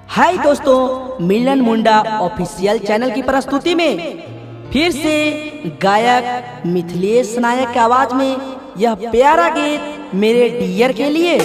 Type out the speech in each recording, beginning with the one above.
हाय दोस्तों, मिलन मुंडा official channel की प्रस्तुति में फिर से गायक मिथिलेश नायक की आवाज में यह प्यारा गीत मेरे डियर के लिए।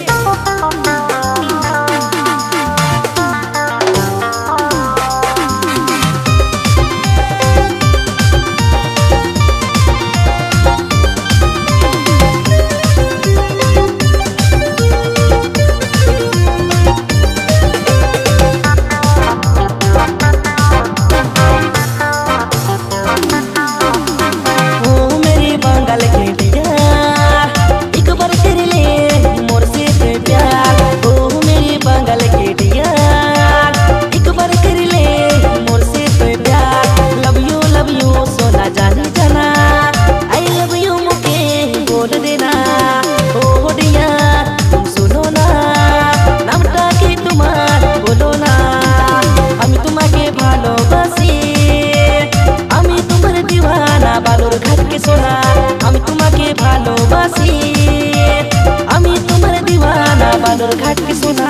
बालूर घाट के सोना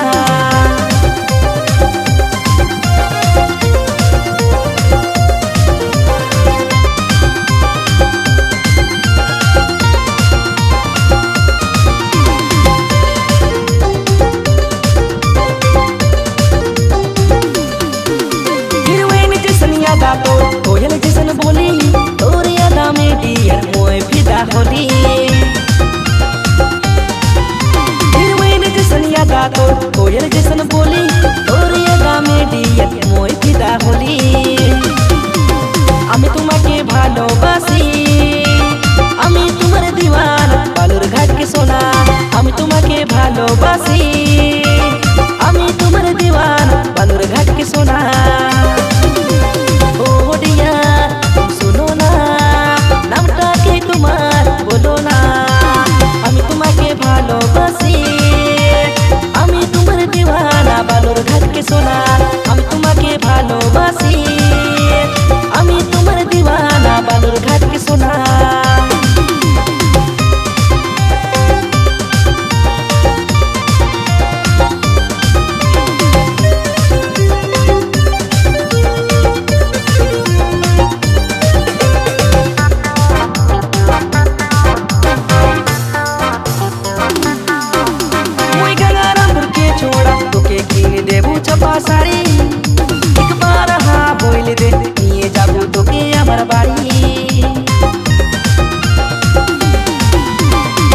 तो कोयल जैसन बोली तोर यादा में डियर मोए फिदा होली। तो कोयल जैसन बोली तोर यादा में डियर मोए फिदा होली। আমি তোমাকে ভালোবাসি, আমি তোমার দিওয়ানা বালুর ঘাট के सोना। আমি তোমাকে ভালোবাসি, আমি তোমার দিওয়ানা বালুর ঘাট के सोना। বালুর ঘাট के सोना আমি তোমাকে ভালোবাসি, আমি তোমার দিওয়ানা বালুর ঘাট के सोना। छपा साड़ी एक बार हाँ बोल दे निये जाबू तो के আমার বাড়ি।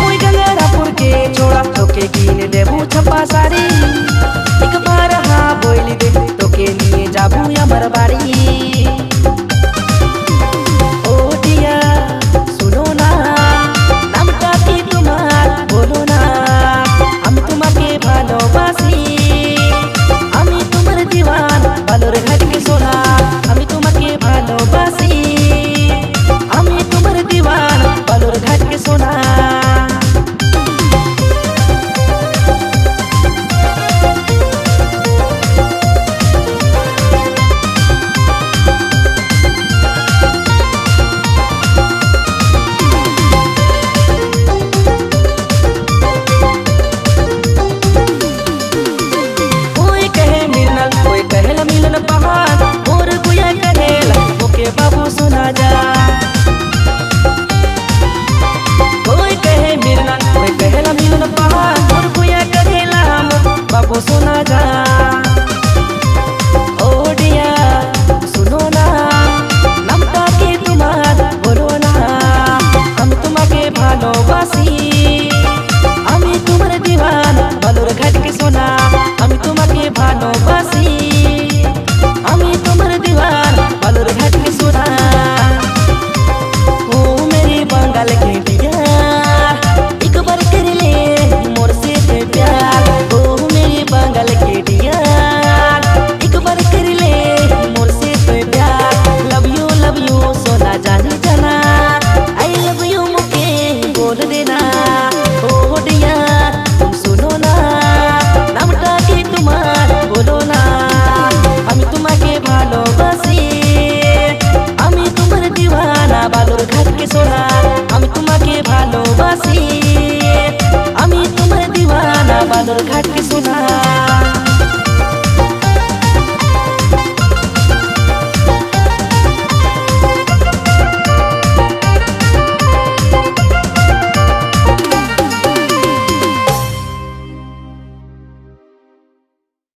ওই গঙ্গারাপুর के छोड़ा तो के किने देबू छपा साड़ी एक बार हाँ बोल दे तो के निये जाबू আমার বাড়ি। ओ दिया सुनो ना নামটা কি তোমার বলো না, আমি তোমাকে ভালোবাসি, বালুর ঘাট के सोना আমি তোমাকে ভালোবাসি, আমি তোমার দিওয়ানা বালুর ঘাট के सोना। बाबू सुना जा कोई कहे मिलना, कोई कहेला मिलन पहाड़, और कोई कहेला बाबू सुना जा। ओ डिया सुनो ना নামটা কি তোমার বলো না, আমি তোমাকে ভালোবাসি, আমি তোমার দিওয়ানা বালুর ঘাট के सोना। আমি তোমাকে ভালোবাসি, আমি তোমার দিওয়ানা বালুর ঘাট के सोना। ओ मेरी बंगाल के डिया एक बार कर ले मोर से प्यार। ओ मेरी बंगाल के डिया एक बार कर ले मोर से प्यार। लव यू सोना जानी जाना, आई लव यू मुके बोल देना। ओ डिया तुम सुनो ना নামটা কি তোমার বলো না, আমি তোমাকে ভালোবাসি, আমি তোমার দিওয়ানা বালুর ঘাট के सोना। আমি তোমাকে ভালোবাসি, আমি তোমার দিওয়ানা বালুর ঘাট के सोना।